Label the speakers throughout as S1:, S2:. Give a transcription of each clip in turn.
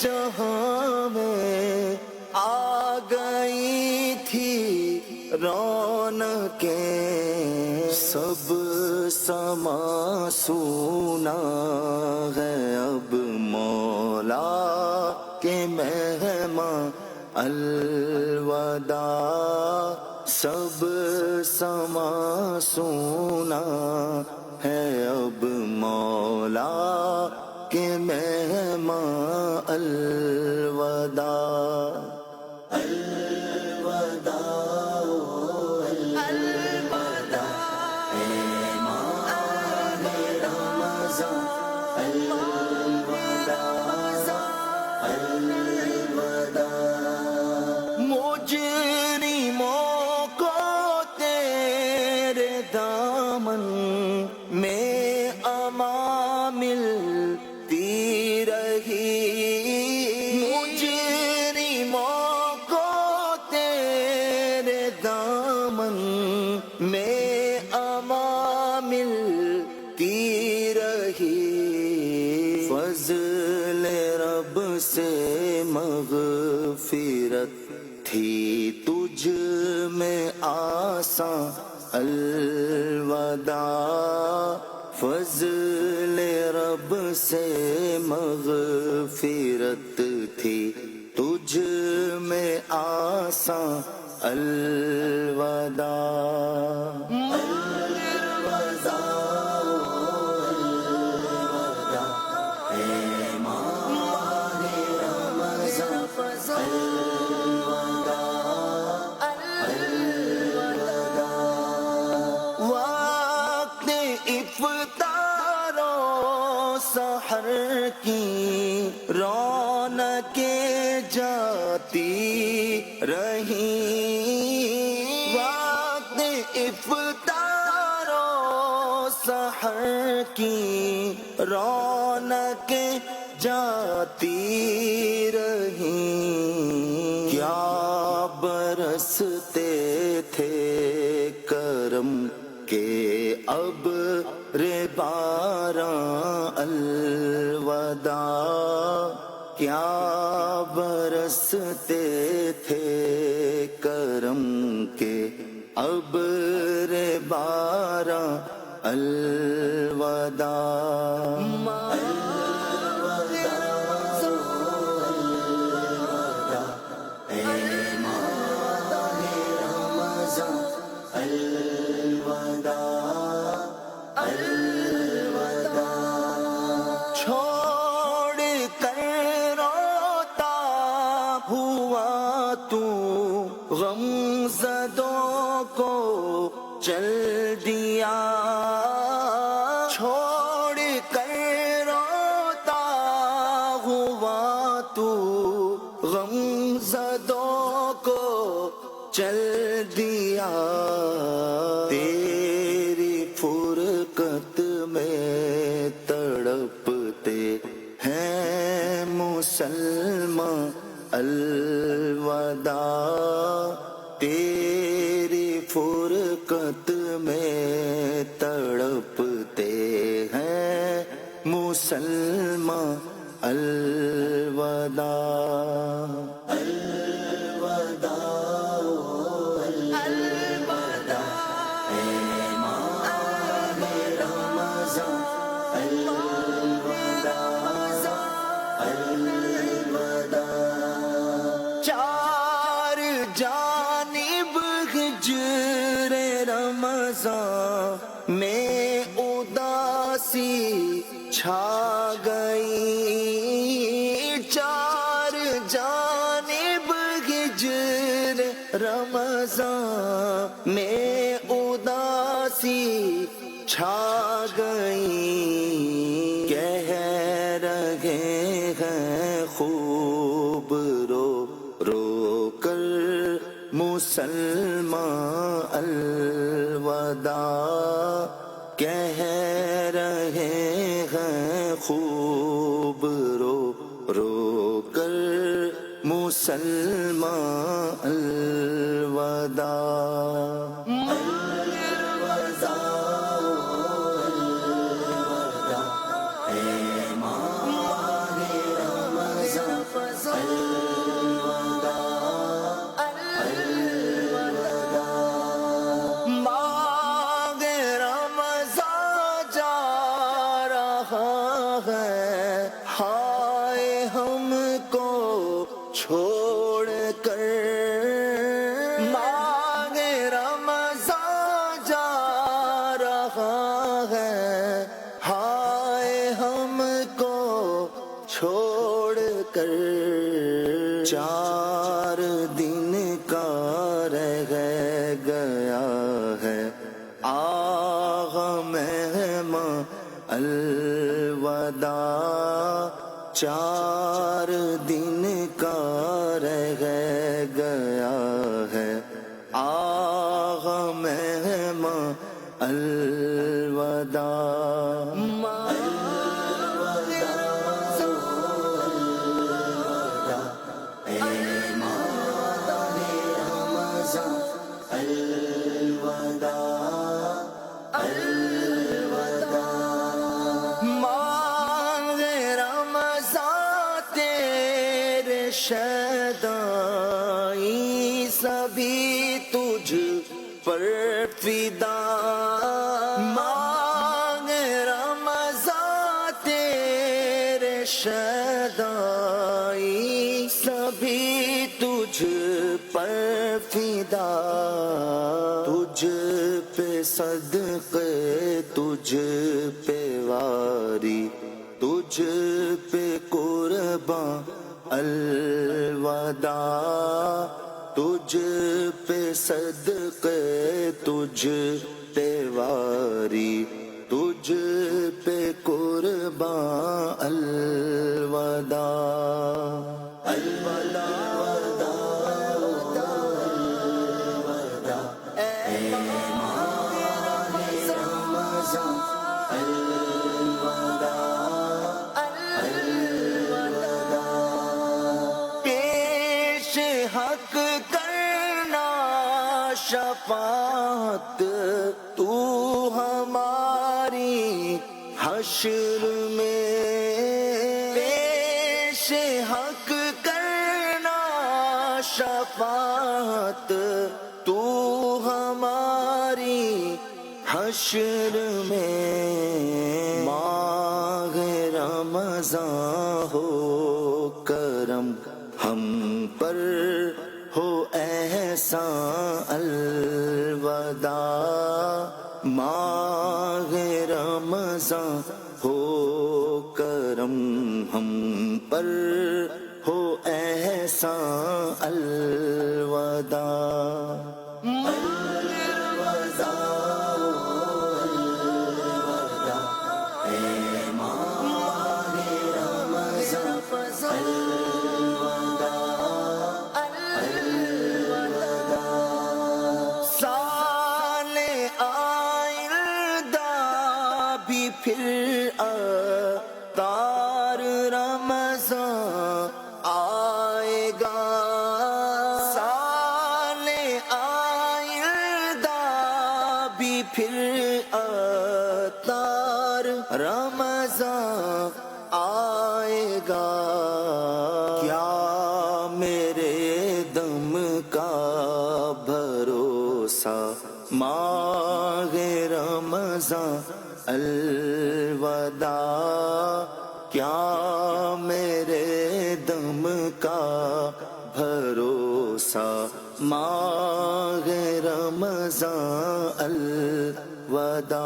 S1: جہاں میں آ گئی تھی رونقیں، سب سما سونا ہے اب مولا کے مہمان الوداع، سب سما سونا ہے اب مولا کے مہمان الوداع۔ الوداع الوداع اے ماہ رمضان، الوداع الوداع۔ مجرموں کو تیرے دامن میں امان ملتی رہی، مجرموں کو تیرے دامن میں امان ملتی رہی، فضل رب سے مغفرت تھی تجھ میں آساں الوداع، فضل رب سے مغفرت تھی تجھ میں آساں الوداع۔ افطار و سحر کی رونقیں جاتی رہیں، وقت افطار و سحر کی رونقیں جاتی رہیں، کیا برستے تھے کرم کہ اب باران الوداع، کیا برستے تھے کرم کے اب باران الوداع۔ چھوڑ کر روتا ہوا تو غم زدوں کو چل دیا، چھوڑ کر روتا ہوا تو غم زدوں کو چل دیا، تیری فرقت میں تڑپتے ہیں مسلمان الوداع، تیری فرقت میں تڑپتے ہیں مسلمان الوداع۔ چار جانب ہجر رمضان میں اداسی چھا گئی، چار جانب ہجر رمضان میں اداسی چھا گئی، کہہ رہے ہیں خوب رو رو کر مسلمان الوداع، کہہ رہے ہیں خوب رو رو کر مسلمان الوداع۔ چھوڑ کر 4 دن کا رہ گیا ہے آغا مہماں الوداع 4 دن کا رہ گیا ہے آغا مہماں الوداع شدائی سبھی تجھ پر فدا مانگ رمضان تیرے شدائی سبھی تجھ پر فدا تجھ پہ صدقے تجھ پہ واری تجھ پہ قرباں الوداع تجھ پہ صدقے تجھ پہ واری تجھ پہ قرباں الوداع حق کرنا شفاعت تو ہماری حشر میں پیش حق کرنا شفاعت تو ہماری حشر میں ماہ رمضان ہو کرم ہم پر ہو احسان الوداع ماہ رمضان ہو کرم ہم پر ہو احسان الوداع پھر تار رمضان آئے گا سال آئندہ بھی پھر تار رمضان آئے گا کیا میرے دم کا بھروسہ ماہ رمضان الوداع کیا میرے دم کا بھروسہ ماہ رمضان الوداع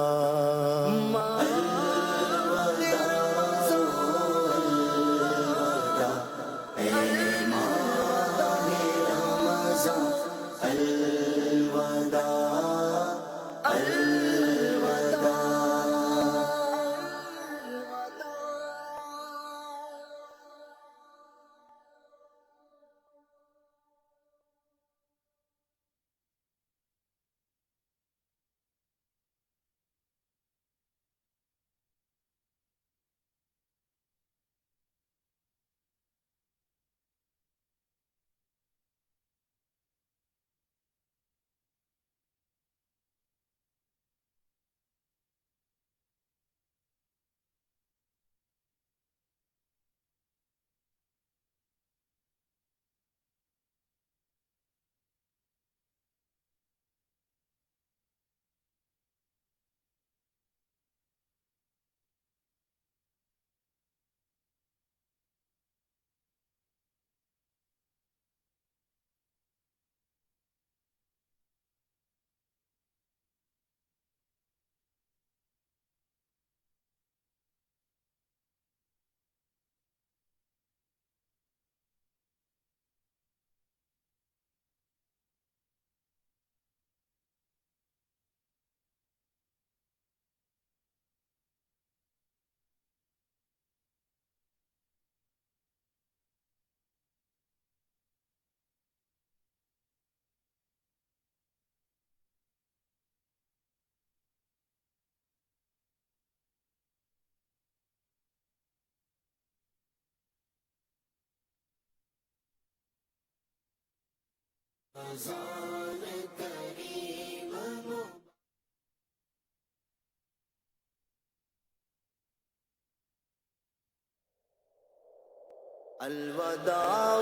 S1: الوداع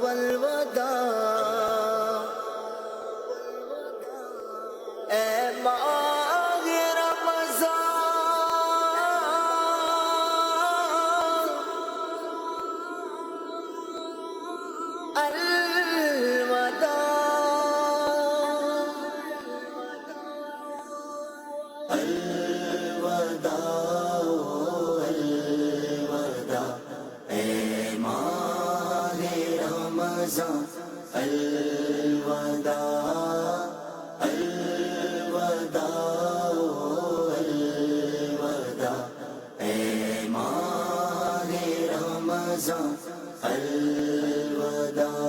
S1: والوداع اے ماہ رمضان، الوداع الوداع الوداع اے ماہ رمضان، الوداع الوداع الوداع اے ماہ رمضان، الوداع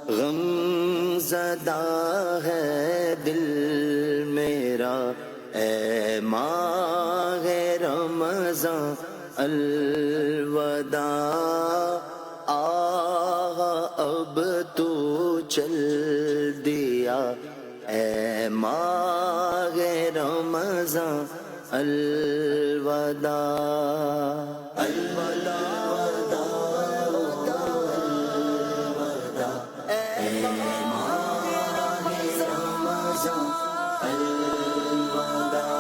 S1: غم زدہ ہے دل میرا اے ماہ رمضان، الوداع آہ اب تو چل دیا اے ماہ رمضان، الوداع الوداع اے ماہ رمضان، الوداع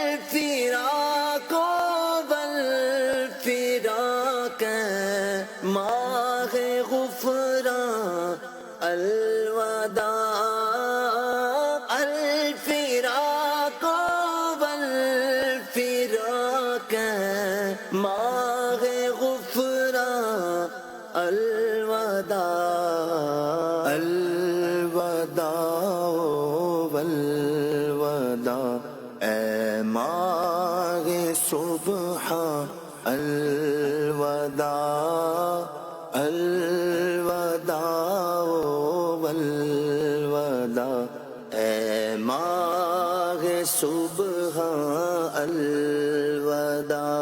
S1: الفراق والفراق ماہ غفران، الوداع الفراق والفراق ماہ غفران، الوداع الوداع والوداع اے ماہ سبحان، الوداع الوداع والوداع اے ماہ سبحان، الوداع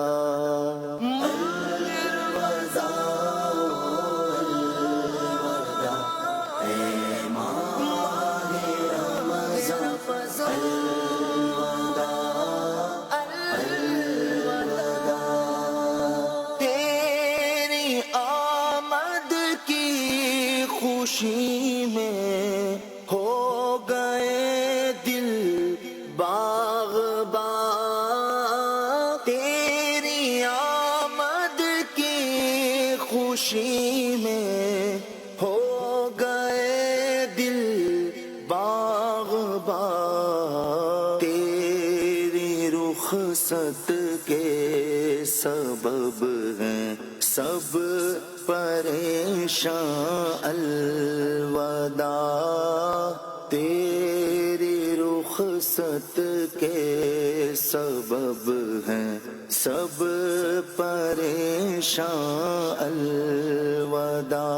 S1: خوشی میں ہو گئے دل باغباں، تیری آمد کی خوشی میں ہو گئے دل باغباں، تیری رخصت کے سبب ہیں سب پریشان، الوداع تیری رخصت کے سبب ہیں سب پریشان، الوداع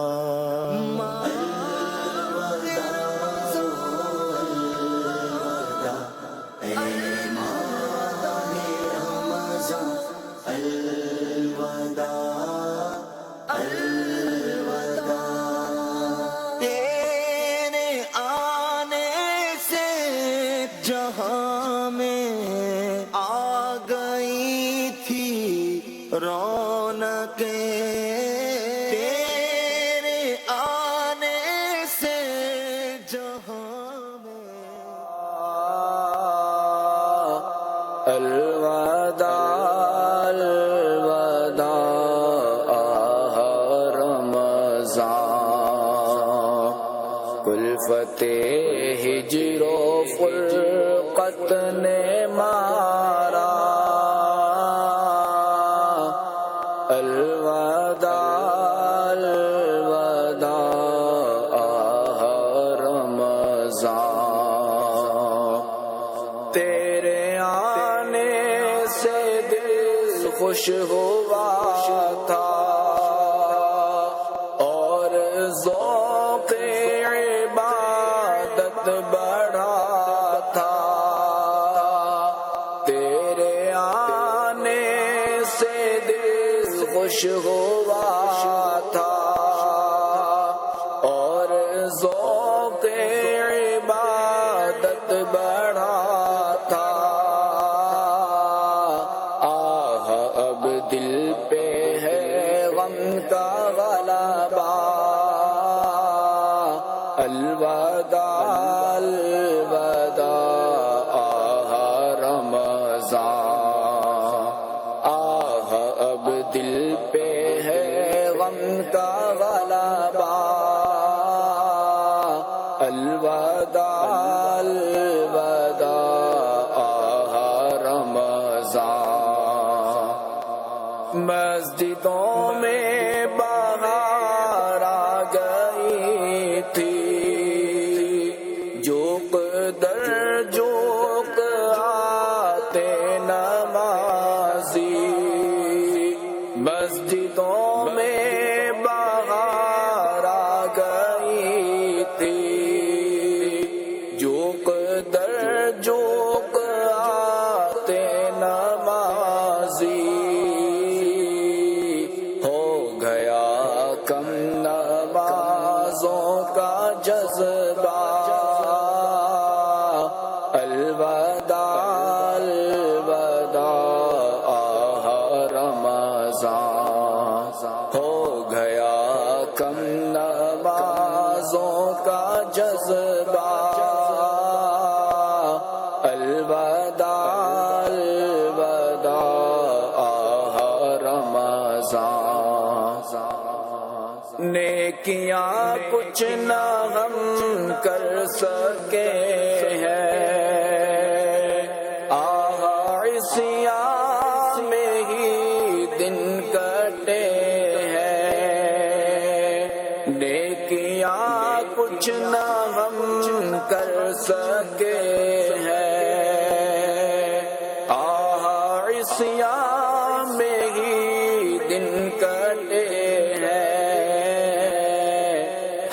S1: جہاں میں آ گئی تھی رونقیں، تیرے آنے سے جہاں میں الوداع الوداع رمضان، کلفت ہجر و فرقت نے مارا، الوداع الوداع رمضان، تیرے آنے سے دل خوش ہوا تھا اور ذوق عبادت بڑھا تھا، تیرے آنے سے دل خوش ہوا تھا اور ذوق عبادت بڑھا تھا۔ آہ اب دل پہ ہے غم کا غلبہ، الوداع الوداع آہ رمضان، آہ اب دل پہ ہے غم کا غلبہ، الوداع الوداع آہ رمضان۔ مسجدوں میں بہار آ گئی تھی، جوق در جوق آتے نمازی، مسجدوں میں بہار آ گئی تھی، جوق در جوق آتے نمازی، ہو گیا کم نمازوں کا جذبہ، الوداع الوداع آہ رمضان، ہو گیا کم نمازوں کا جذبہ، الوداع الوداع آہ رمضان۔ نیکیاں کچھ نہ ہم کر سکے ہیں، آہ عصیان میں ہی دن کٹے ہیں، نیکیاں کچھ نہ ہم کر سکے ہیں، آہ عصیان میں ہی دن کٹے ہیں،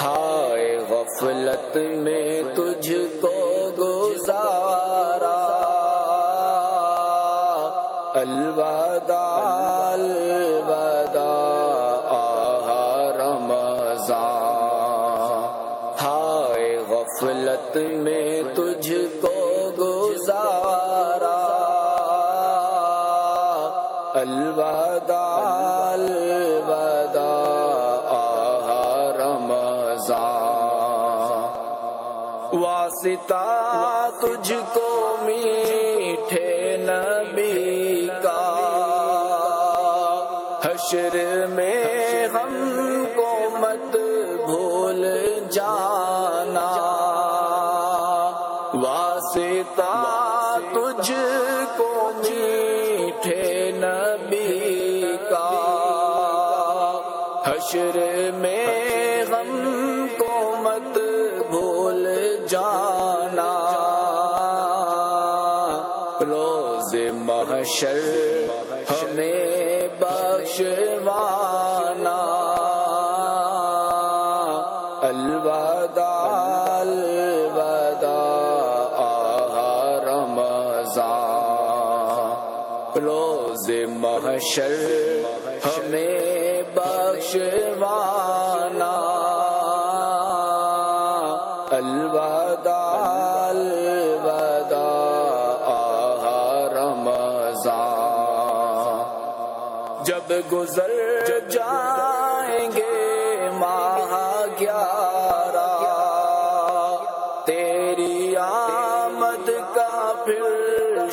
S1: ہائے غفلت میں تجھ کو گزارا، الوداع الوداع آہ رمضان، ہائے غفلت میں تجھ کو گزارا، الوداع الوداع آہ رمضان۔ واسطہ تجھ کو میٹھے نبی کا، حشر میں ہم کو مت بھول جانا، واسطہ تجھ کو میٹھے نبی کا، حشر میں ہم کو مت بھول جانا، روز محشر ہمیں بخشوانا، الوداع الوداع آہ رمضان، روز محشر ہمیں بخشوانا، الوداع الوداع آہ رمضان۔ جب گزر جائیں گے ماہ 11، تیری آمد کا پھر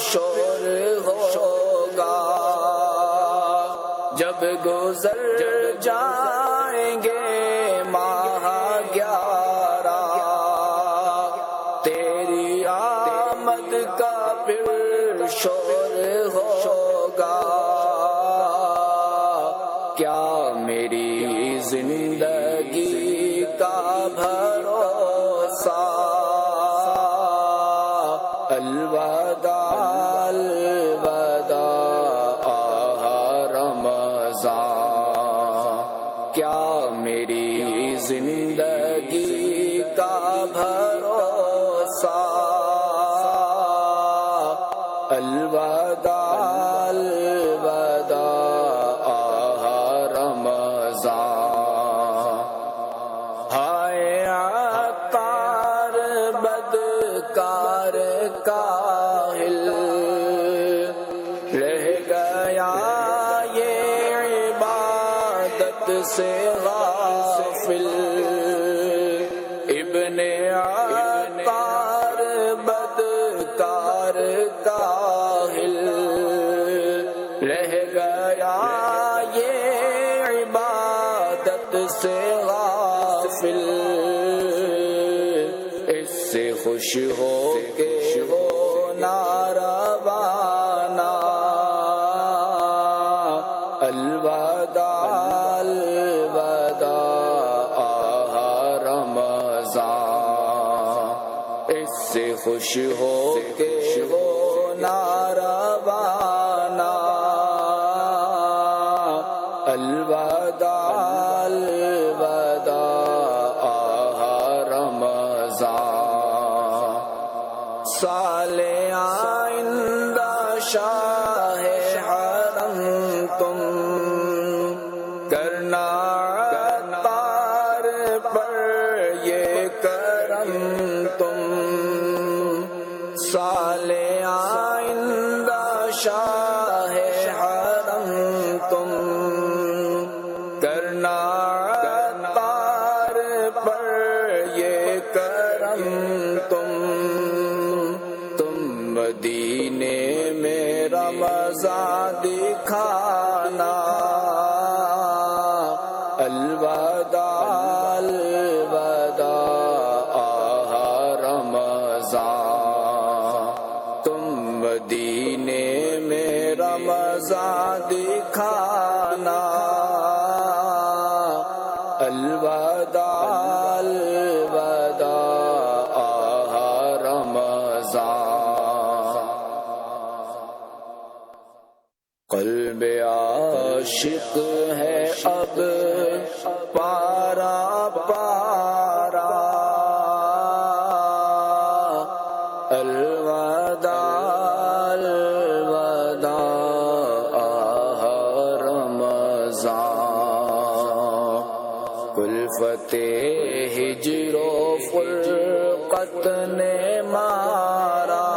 S1: شور ہوگا، جب گزر جائیں گے ماہ 11، تیری آمد کا پھر شور ہوگا، کیا میری زندگی کا بھروسہ، الوداع الوداع آہ رمضان، کیا میری زندگی کا بھروسہ، الوداع الوداع آہ سے غافل، ابن عطار بدکار کاہل، رہ گیا یہ عبادت سے غافل، اس سے خوش ہو کے وہ نہ روانہ، الوداع الوداع آہ رمضان، اس سے خوش ہو کے وہ نہ روانہ، الوداع الوداع آہ رمضان، سال آئندہ شاہ حرم تم، کرنا عطار پر یہ کرم تم، سال آئندہ شاہ حرم تم، کرنا عطار پر یہ کرم تم مدینے میں رمضان دکھانا، الوداع الوداع آہ رمضان، تم مدینے میں رمضان دکھانا، الوداع الوداع آہ رمضان، قلب عاشق ہے اب پارا پارا، الوداع الوداع آہ رمضان، کلفت ہجر و فرقت نے مارا،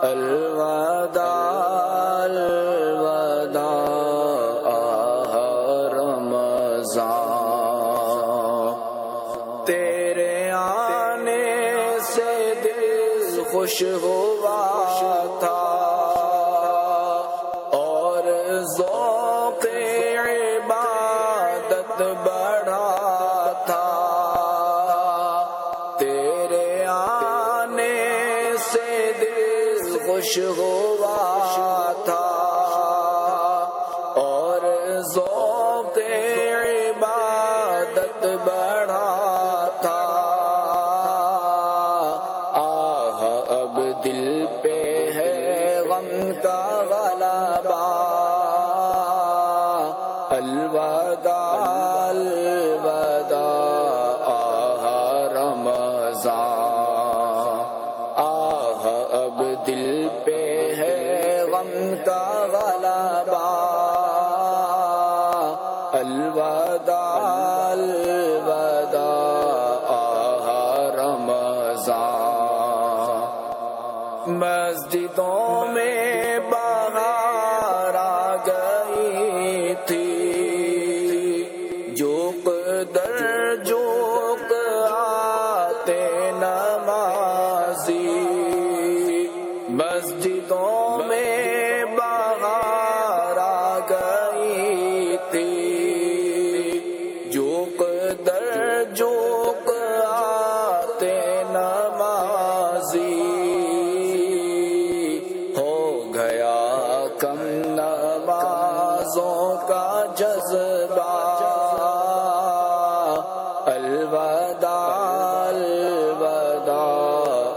S1: الوداع الوداع آہ رمضان، تیرے آنے سے دل خوش ہوا تھا اور ذوق عبادت بڑھا تھا، تیرے آنے سے دل خوش ہوا تھا اور ذوق عبادت بڑھا تھا، آہ اب دل پہ ہے غم کا غلبہ، الوداع الوداع آہ رمضان، آہ اب دل پہ ہے غم کا غلبہ، الوداع الوداع آہ رمضان، مسجدوں میں بہار آ گئی تھی، جوق در جوق آتے نمازی، مسجدوں میں بہار آ گئی تھی، جوق در جوق آتے نمازی، ہو گیا کم نمازوں کا جذبہ، الوداع الوداع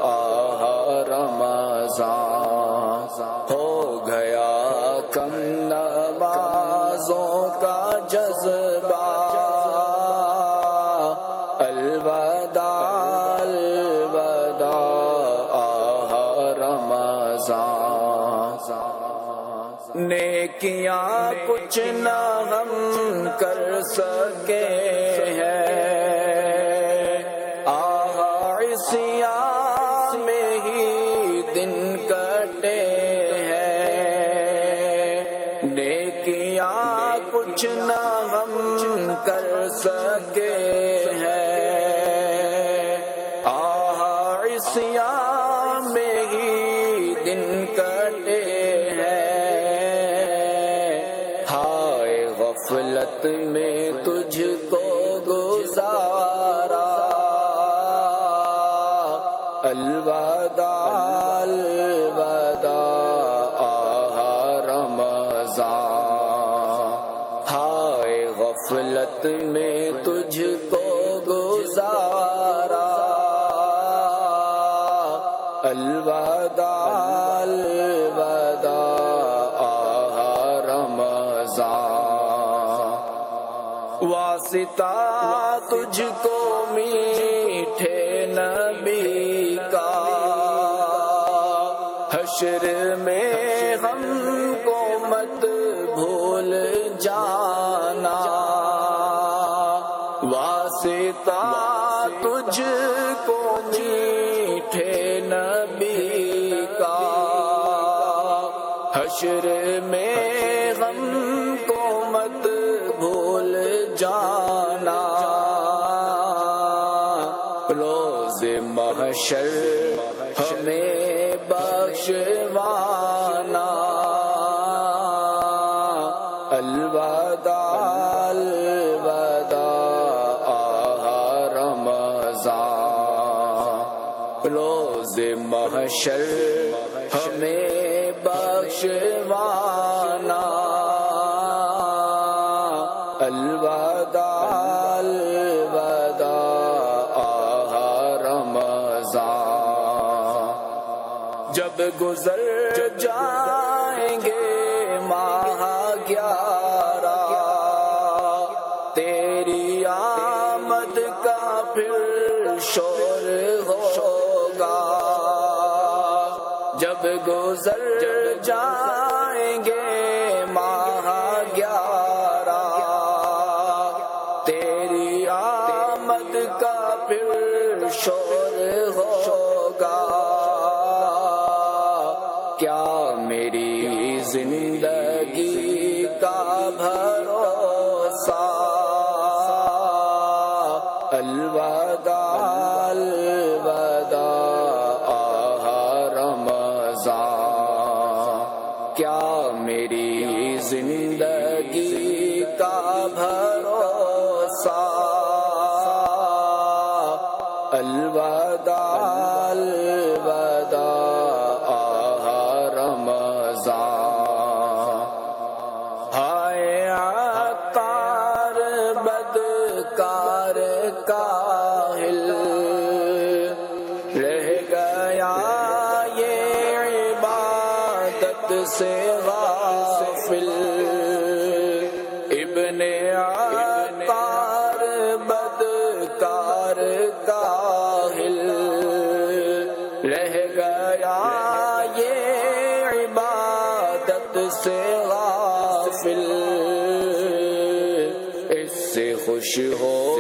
S1: آہ رمضان، ہو گیا کم نمازوں کا جذبہ، الوداع الوداع آہ رمضان، نیکیاں کچھ نہ ہم کر سکے ہیں، آہ عصیان میں ہی دن کٹے ہیں، نیکیاں کچھ نہ ہم کر سکے ہیں، عصیان میں ہی دن کٹے ہیں، ہائے غفلت میں تجھ کو گزارا، الوداع الوداع رمضان، ہائے غفلت میں تجھ کو گزارا، الوداع الوداع رمضان، واسطہ تجھ کو میٹھے نبی کا، حشر میں ہم کو مت بھول جانا، واسطہ تجھ کو میٹھے نبی کا، حشر میں ہم کو مت بھول جانا، روز محشر ہمیں بخشوانا، الوداع الوداع رمضان، روز محشر ہمیں بخشوانا، الوداع الوداع رمضان، جب گزر جائیں گے ماہ 11 تیری آمد کا پھر شور ہوگا، جب گزر جائیں گے ماہ 11 تیری آمد کا پھر شور ہوگا، کیا میری زندگی کا بھروسہ، الوداع الوداع رمضان، کیا میری زندگی کا بھروسہ، الوداع الوداع رمضان، ہائے عطار بدکار کاہل، رہ گیا یہ عبادت سے غافل، ابن عطار بدکار کاہل، رہ گیا یہ عبادت سے غافل، اس سے خوش ہو